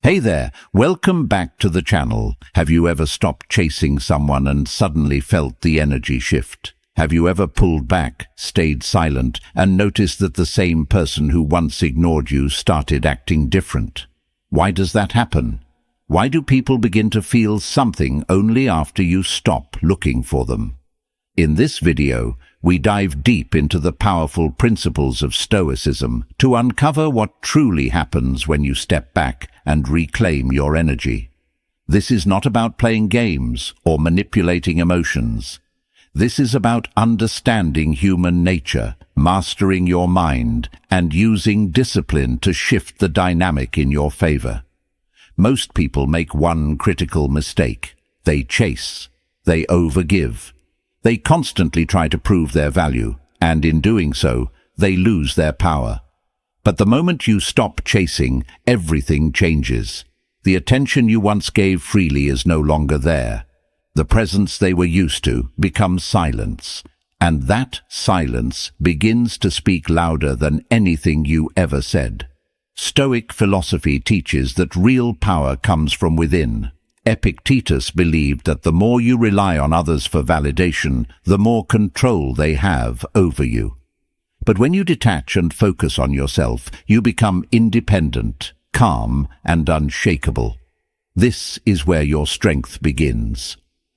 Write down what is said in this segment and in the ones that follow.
Hey there, welcome back to the channel. Have you ever stopped chasing someone and suddenly felt the energy shift? Have you ever pulled back, stayed silent, and noticed that the same person who once ignored you started acting different? Why does that happen? Why do people begin to feel something only after you stop looking for them? In this video, we dive deep into the powerful principles of Stoicism to uncover what truly happens when you step back and reclaim your energy. This is not about playing games or manipulating emotions. This is about understanding human nature, mastering your mind, and using discipline to shift the dynamic in your favor. Most people make one critical mistake. They chase. They overgive. They constantly try to prove their value, and in doing so, they lose their power. But the moment you stop chasing, everything changes. The attention you once gave freely is no longer there. The presence they were used to becomes silence, and that silence begins to speak louder than anything you ever said. Stoic philosophy teaches that real power comes from within. Epictetus believed that the more you rely on others for validation, the more control they have over you. But when you detach and focus on yourself, you become independent, calm, and unshakable. This is where your strength begins.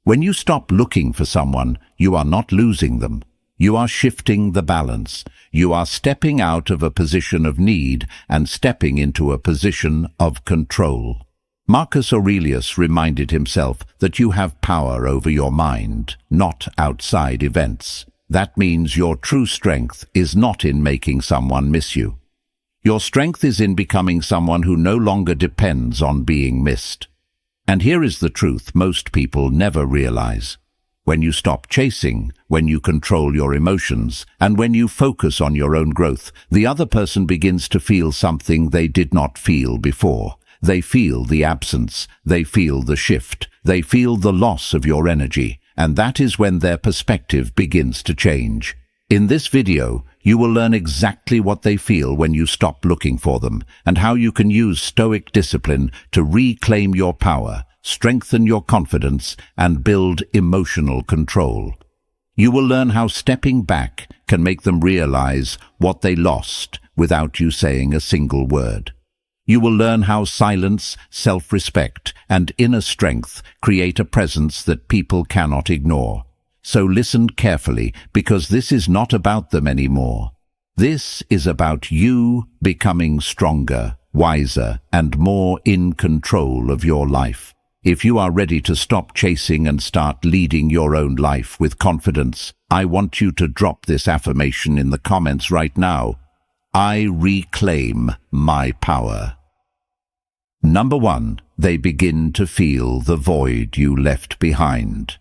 When you stop looking for someone, you are not losing them. You are shifting the balance. You are stepping out of a position of need and stepping into a position of control. Marcus Aurelius reminded himself that you have power over your mind, not outside events. That means your true strength is not in making someone miss you. Your strength is in becoming someone who no longer depends on being missed. And here is the truth most people never realize. When you stop chasing, when you control your emotions, and when you focus on your own growth, the other person begins to feel something they did not feel before. They feel the absence, they feel the shift, they feel the loss of your energy, and that is when their perspective begins to change. In this video, you will learn exactly what they feel when you stop looking for them, and how you can use Stoic discipline to reclaim your power, strengthen your confidence, and build emotional control. You will learn how stepping back can make them realize what they lost without you saying a single word. You will learn how silence, self-respect, and inner strength create a presence that people cannot ignore. So listen carefully, because this is not about them anymore. This is about you becoming stronger, wiser, and more in control of your life. If you are ready to stop chasing and start leading your own life with confidence, I want you to drop this affirmation in the comments right now. I reclaim my power. Number 1, they begin to feel the void you left behind.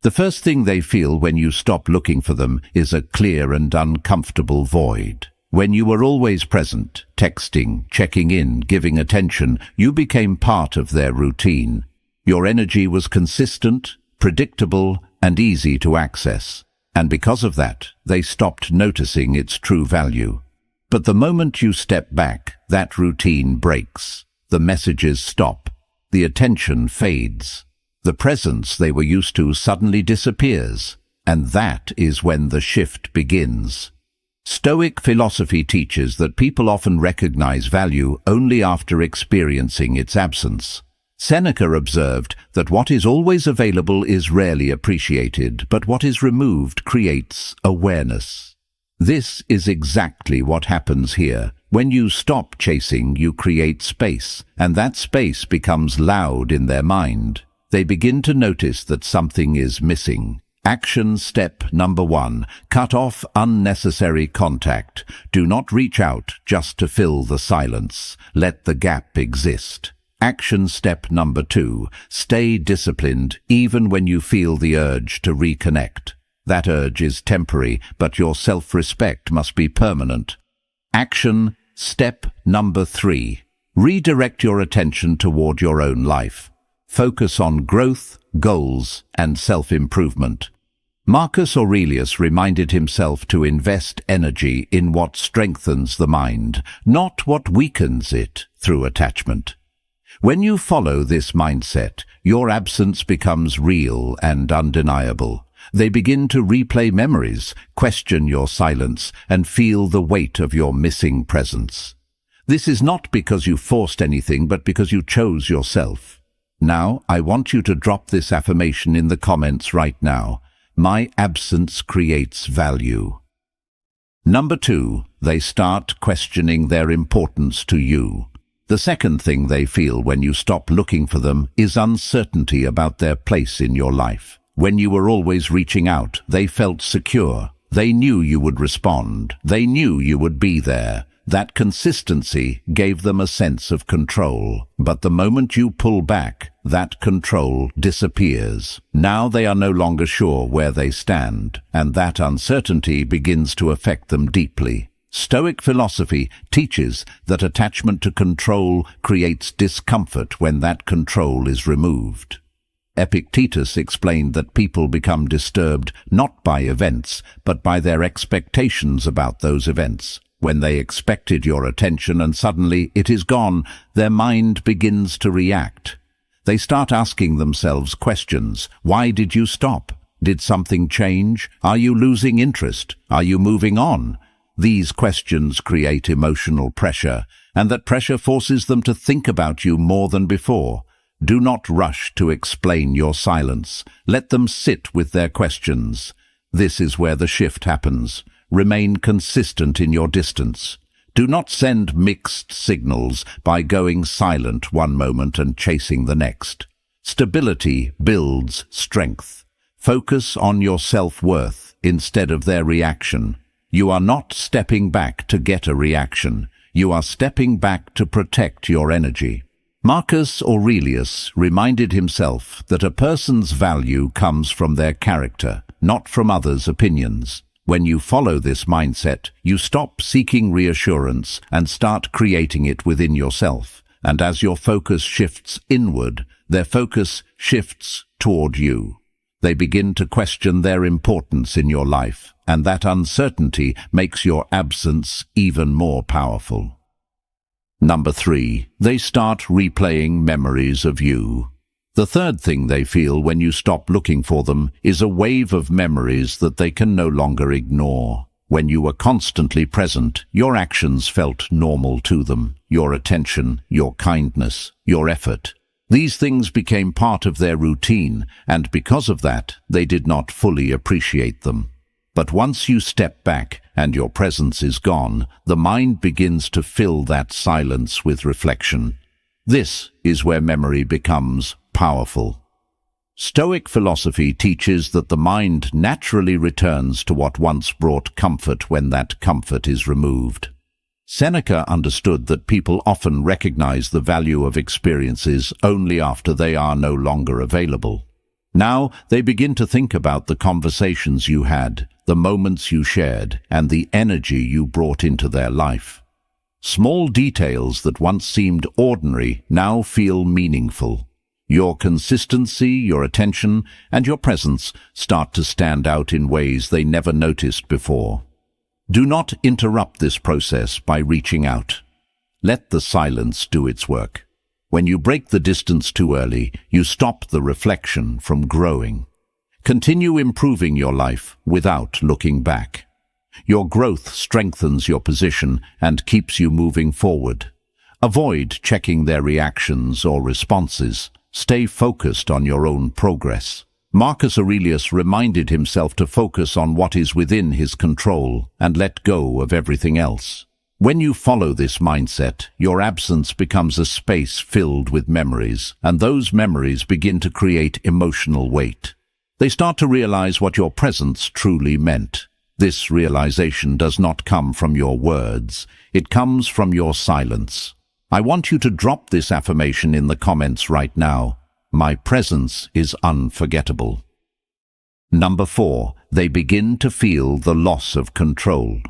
The first thing they feel when you stop looking for them is a clear and uncomfortable void. When you were always present, texting, checking in, giving attention, you became part of their routine. Your energy was consistent, predictable, and easy to access. And because of that, they stopped noticing its true value. But the moment you step back, that routine breaks. The messages stop. The attention fades. The presence they were used to suddenly disappears. And that is when the shift begins. Stoic philosophy teaches that people often recognize value only after experiencing its absence. Seneca observed that what is always available is rarely appreciated, but what is removed creates awareness. This is exactly what happens here. When you stop chasing, you create space, and that space becomes loud in their mind. They begin to notice that something is missing. Action step number 1, cut off unnecessary contact. Do not reach out just to fill the silence. Let the gap exist. Action step number 2, stay disciplined even when you feel the urge to reconnect. That urge is temporary, but your self-respect must be permanent. Action step number 3, redirect your attention toward your own life. Focus on growth, goals, and self-improvement. Marcus Aurelius reminded himself to invest energy in what strengthens the mind, not what weakens it through attachment. When you follow this mindset, your absence becomes real and undeniable. They begin to replay memories, question your silence, and feel the weight of your missing presence. This is not because you forced anything, but because you chose yourself. Now, I want you to drop this affirmation in the comments right now. My absence creates value. Number 2, they start questioning their importance to you. The second thing they feel when you stop looking for them is uncertainty about their place in your life. When you were always reaching out, they felt secure. They knew you would respond. They knew you would be there. That consistency gave them a sense of control. But the moment you pull back, that control disappears. Now they are no longer sure where they stand, and that uncertainty begins to affect them deeply. Stoic philosophy teaches that attachment to control creates discomfort when that control is removed. Epictetus explained that people become disturbed not by events, but by their expectations about those events. When they expected your attention and suddenly it is gone, their mind begins to react. They start asking themselves questions. Why did you stop? Did something change? Are you losing interest? Are you moving on? These questions create emotional pressure, and that pressure forces them to think about you more than before. Do not rush to explain your silence. Let them sit with their questions. This is where the shift happens. Remain consistent in your distance. Do not send mixed signals by going silent one moment and chasing the next. Stability builds strength. Focus on your self-worth instead of their reaction. You are not stepping back to get a reaction. You are stepping back to protect your energy. Marcus Aurelius reminded himself that a person's value comes from their character, not from others' opinions. When you follow this mindset, you stop seeking reassurance and start creating it within yourself. And as your focus shifts inward, their focus shifts toward you. They begin to question their importance in your life, and that uncertainty makes your absence even more powerful. Number 3, they start replaying memories of you. The third thing they feel when you stop looking for them is a wave of memories that they can no longer ignore. When you were constantly present, your actions felt normal to them. Your attention, your kindness, your effort. These things became part of their routine, and because of that, they did not fully appreciate them. But once you step back and your presence is gone, the mind begins to fill that silence with reflection. This is where memory becomes powerful. Stoic philosophy teaches that the mind naturally returns to what once brought comfort when that comfort is removed. Seneca understood that people often recognize the value of experiences only after they are no longer available. Now they begin to think about the conversations you had, the moments you shared, and the energy you brought into their life. Small details that once seemed ordinary now feel meaningful. Your consistency, your attention, and your presence start to stand out in ways they never noticed before. Do not interrupt this process by reaching out. Let the silence do its work. When you break the distance too early, you stop the reflection from growing. Continue improving your life without looking back. Your growth strengthens your position and keeps you moving forward. Avoid checking their reactions or responses. Stay focused on your own progress. Marcus Aurelius reminded himself to focus on what is within his control and let go of everything else. When you follow this mindset, your absence becomes a space filled with memories, and those memories begin to create emotional weight. They start to realize what your presence truly meant. This realization does not come from your words. It comes from your silence. I want you to drop this affirmation in the comments right now. My presence is unforgettable. Number 4, they begin to feel the loss of control.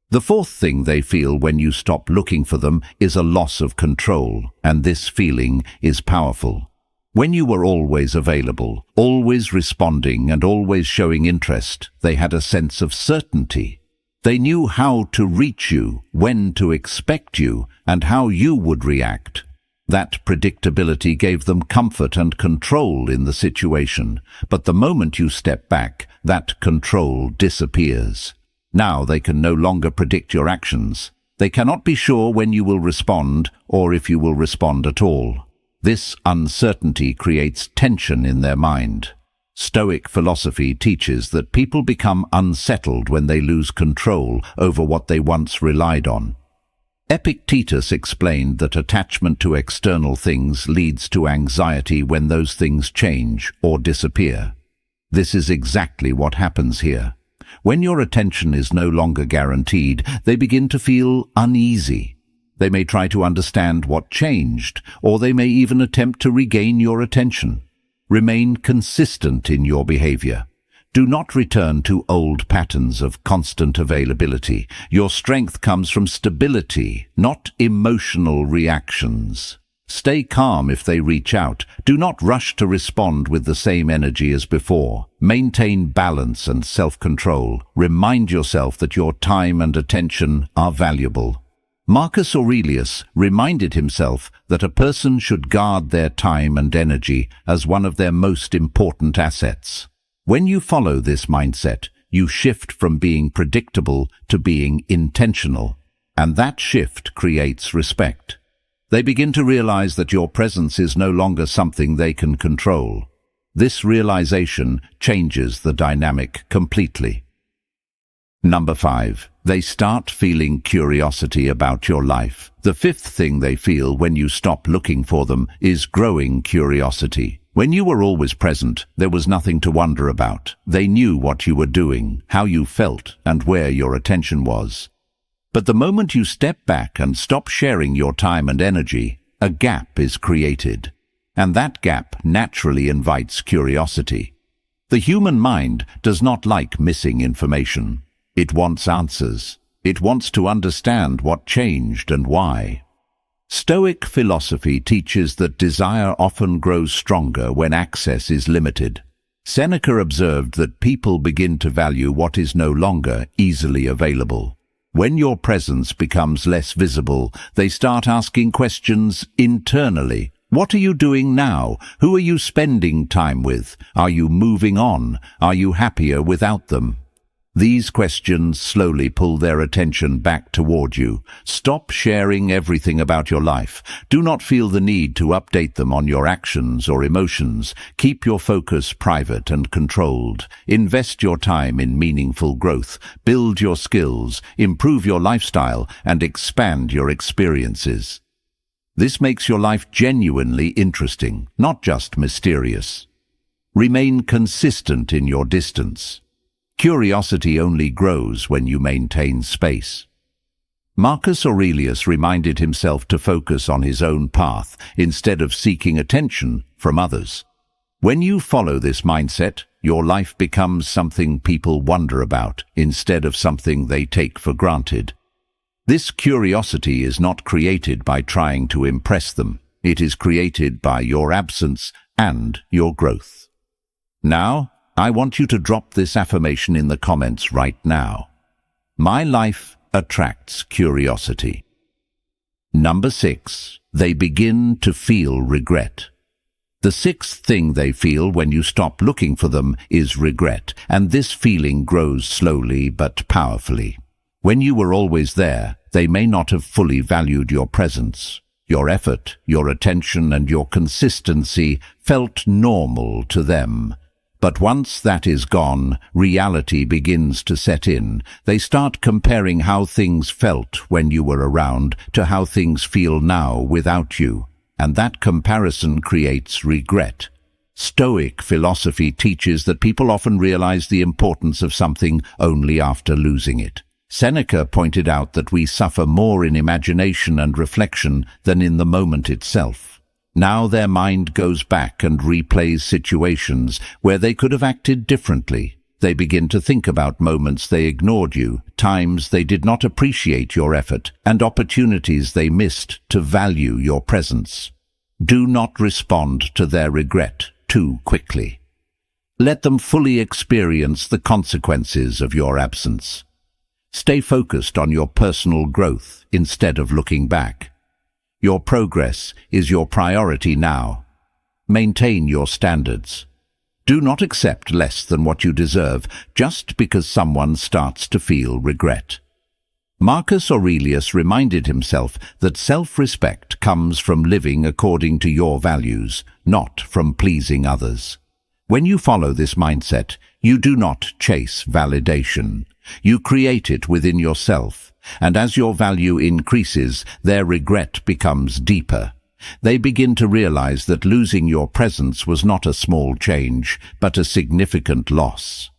The fourth thing they feel when you stop looking for them is a loss of control, and this feeling is powerful. When you were always available, always responding, and always showing interest, they had a sense of certainty. They knew how to reach you, when to expect you, and how you would react. That predictability gave them comfort and control in the situation, but the moment you step back, that control disappears. Now they can no longer predict your actions. They cannot be sure when you will respond or if you will respond at all. This uncertainty creates tension in their mind. Stoic philosophy teaches that people become unsettled when they lose control over what they once relied on. Epictetus explained that attachment to external things leads to anxiety when those things change or disappear. This is exactly what happens here. When your attention is no longer guaranteed, they begin to feel uneasy. They may try to understand what changed, or they may even attempt to regain your attention. Remain consistent in your behavior. Do not return to old patterns of constant availability. Your strength comes from stability, not emotional reactions. Stay calm if they reach out. Do not rush to respond with the same energy as before. Maintain balance and self-control. Remind yourself that your time and attention are valuable. Marcus Aurelius reminded himself that a person should guard their time and energy as one of their most important assets. When you follow this mindset, you shift from being predictable to being intentional, and that shift creates respect. They begin to realize that your presence is no longer something they can control. This realization changes the dynamic completely. Number 5. They start feeling curiosity about your life. The fifth thing they feel when you stop looking for them is growing curiosity. When you were always present, there was nothing to wonder about. They knew what you were doing, how you felt, and where your attention was. But the moment you step back and stop sharing your time and energy, a gap is created. And that gap naturally invites curiosity. The human mind does not like missing information. It wants answers. It wants to understand what changed and why. Stoic philosophy teaches that desire often grows stronger when access is limited. Seneca observed that people begin to value what is no longer easily available. When your presence becomes less visible, they start asking questions internally. What are you doing now? Who are you spending time with? Are you moving on? Are you happier without them? These questions slowly pull their attention back toward you. Stop sharing everything about your life. Do not feel the need to update them on your actions or emotions. Keep your focus private and controlled. Invest your time in meaningful growth. Build your skills, improve your lifestyle, and expand your experiences. This makes your life genuinely interesting, not just mysterious. Remain consistent in your distance. Curiosity only grows when you maintain space. Marcus Aurelius reminded himself to focus on his own path instead of seeking attention from others. When you follow this mindset, your life becomes something people wonder about instead of something they take for granted. This curiosity is not created by trying to impress them. It is created by your absence and your growth. Now, I want you to drop this affirmation in the comments right now. My life attracts curiosity. Number 6. They begin to feel regret. The sixth thing they feel when you stop looking for them is regret, and this feeling grows slowly but powerfully. When you were always there, they may not have fully valued your presence. Your effort, your attention, and your consistency felt normal to them. But once that is gone, reality begins to set in. They start comparing how things felt when you were around to how things feel now without you. And that comparison creates regret. Stoic philosophy teaches that people often realize the importance of something only after losing it. Seneca pointed out that we suffer more in imagination and reflection than in the moment itself. Now their mind goes back and replays situations where they could have acted differently. They begin to think about moments they ignored you, times they did not appreciate your effort, and opportunities they missed to value your presence. Do not respond to their regret too quickly. Let them fully experience the consequences of your absence. Stay focused on your personal growth instead of looking back. Your progress is your priority now. Maintain your standards. Do not accept less than what you deserve just because someone starts to feel regret. Marcus Aurelius reminded himself that self-respect comes from living according to your values, not from pleasing others. When you follow this mindset, you do not chase validation. You create it within yourself, and as your value increases, their regret becomes deeper. They begin to realize that losing your presence was not a small change, but a significant loss.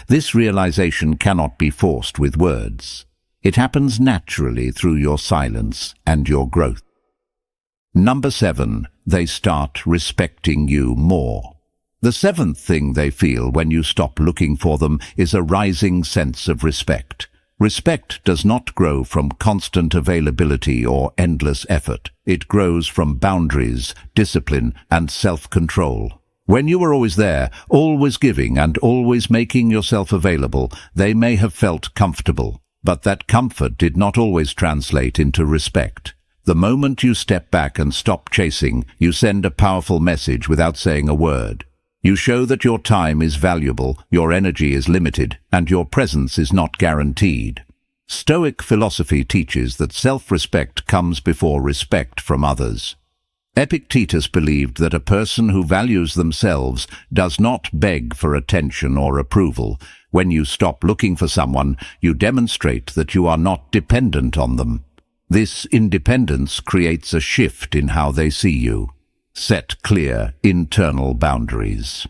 This realization cannot be forced with words. It happens naturally through your silence and your growth. Number 7, they start respecting you more. The seventh thing they feel when you stop looking for them is a rising sense of respect. Respect does not grow from constant availability or endless effort. It grows from boundaries, discipline, and self-control. When you are always there, always giving and always making yourself available, they may have felt comfortable. But that comfort did not always translate into respect. The moment you step back and stop chasing, you send a powerful message without saying a word. You show that your time is valuable, your energy is limited, and your presence is not guaranteed. Stoic philosophy teaches that self-respect comes before respect from others. Epictetus believed that a person who values themselves does not beg for attention or approval. When you stop looking for someone, you demonstrate that you are not dependent on them. This independence creates a shift in how they see you. Set clear internal boundaries.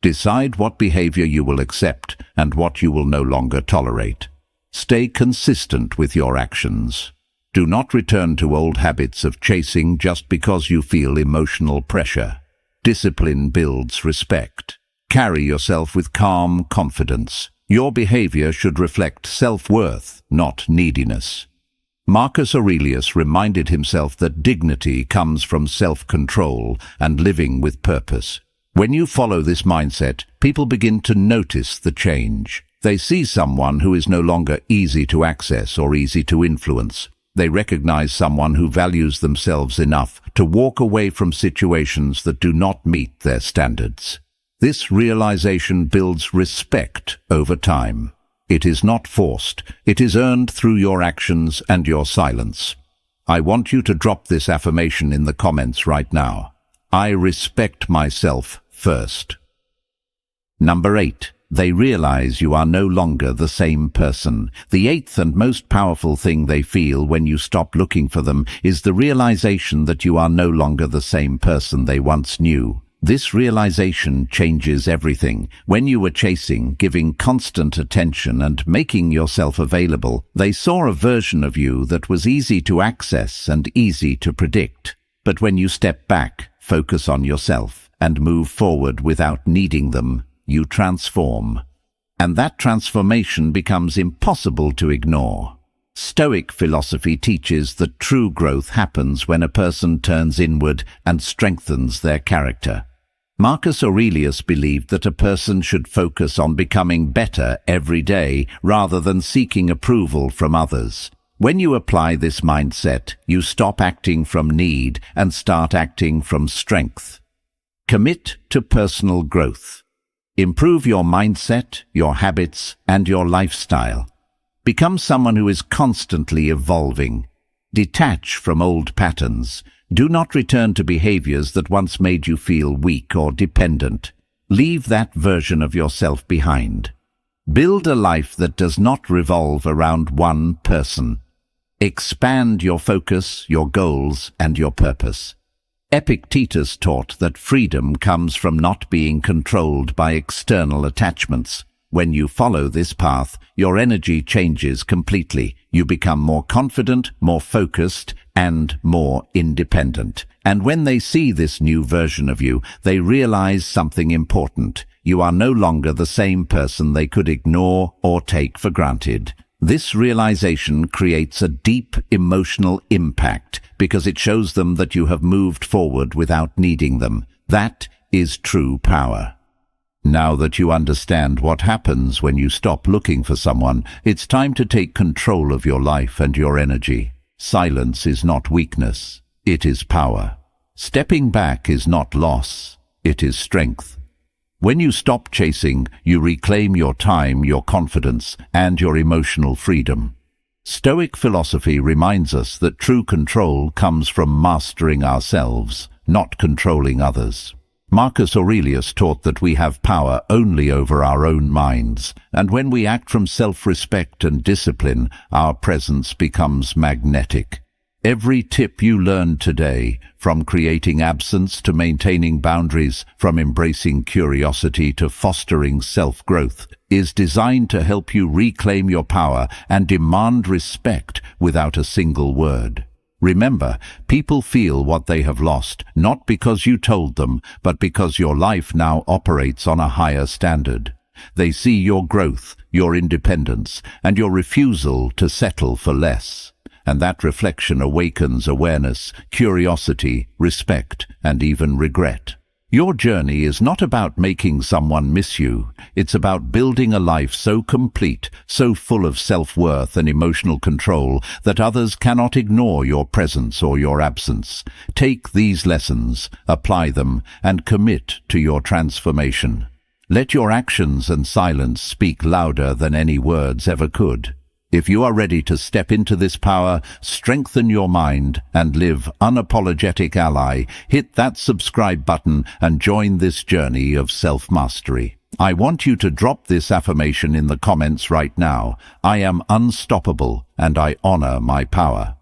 Decide what behavior you will accept and what you will no longer tolerate. Stay consistent with your actions. Do not return to old habits of chasing just because you feel emotional pressure. Discipline builds respect. Carry yourself with calm confidence. Your behavior should reflect self-worth, not neediness. Marcus Aurelius reminded himself that dignity comes from self-control and living with purpose. When you follow this mindset, people begin to notice the change. They see someone who is no longer easy to access or easy to influence. They recognize someone who values themselves enough to walk away from situations that do not meet their standards. This realization builds respect over time. It is not forced. It is earned through your actions and your silence. I want you to drop this affirmation in the comments right now. I respect myself first. Number 8. They realize you are no longer the same person. The eighth and most powerful thing they feel when you stop looking for them is the realization that you are no longer the same person they once knew. This realization changes everything. When you were chasing, giving constant attention and making yourself available, they saw a version of you that was easy to access and easy to predict. But when you step back, focus on yourself, and move forward without needing them, you transform. And that transformation becomes impossible to ignore. Stoic philosophy teaches that true growth happens when a person turns inward and strengthens their character. Marcus Aurelius believed that a person should focus on becoming better every day rather than seeking approval from others. When you apply this mindset, you stop acting from need and start acting from strength. Commit to personal growth. Improve your mindset, your habits, and your lifestyle. Become someone who is constantly evolving. Detach from old patterns. Do not return to behaviors that once made you feel weak or dependent. Leave that version of yourself behind. Build a life that does not revolve around one person. Expand your focus, your goals, and your purpose. Epictetus taught that freedom comes from not being controlled by external attachments. When you follow this path, your energy changes completely. You become more confident, more focused, and more independent. And when they see this new version of you, they realize something important. You are no longer the same person they could ignore or take for granted. This realization creates a deep emotional impact because it shows them that you have moved forward without needing them. That is true power. Now that you understand what happens when you stop looking for someone, it's time to take control of your life and your energy. Silence is not weakness. it is power. Stepping back is not loss, it is strength. When you stop chasing, you reclaim your time, your confidence, and your emotional freedom. Stoic philosophy reminds us that true control comes from mastering ourselves, not controlling others. Marcus Aurelius taught that we have power only over our own minds, and when we act from self-respect and discipline, our presence becomes magnetic. Every tip you learned today, from creating absence to maintaining boundaries, from embracing curiosity to fostering self-growth, is designed to help you reclaim your power and demand respect without a single word. Remember, people feel what they have lost, not because you told them, but because your life now operates on a higher standard. They see your growth, your independence, and your refusal to settle for less. And that reflection awakens awareness, curiosity, respect, and even regret. Your journey is not about making someone miss you. It's about building a life so complete, so full of self-worth and emotional control that others cannot ignore your presence or your absence. Take these lessons, apply them, and commit to your transformation. Let your actions and silence speak louder than any words ever could. If you are ready to step into this power, strengthen your mind, and live unapologetic ally, hit that subscribe button and join this journey of self-mastery. I want you to drop this affirmation in the comments right now. I am unstoppable and I honor my power.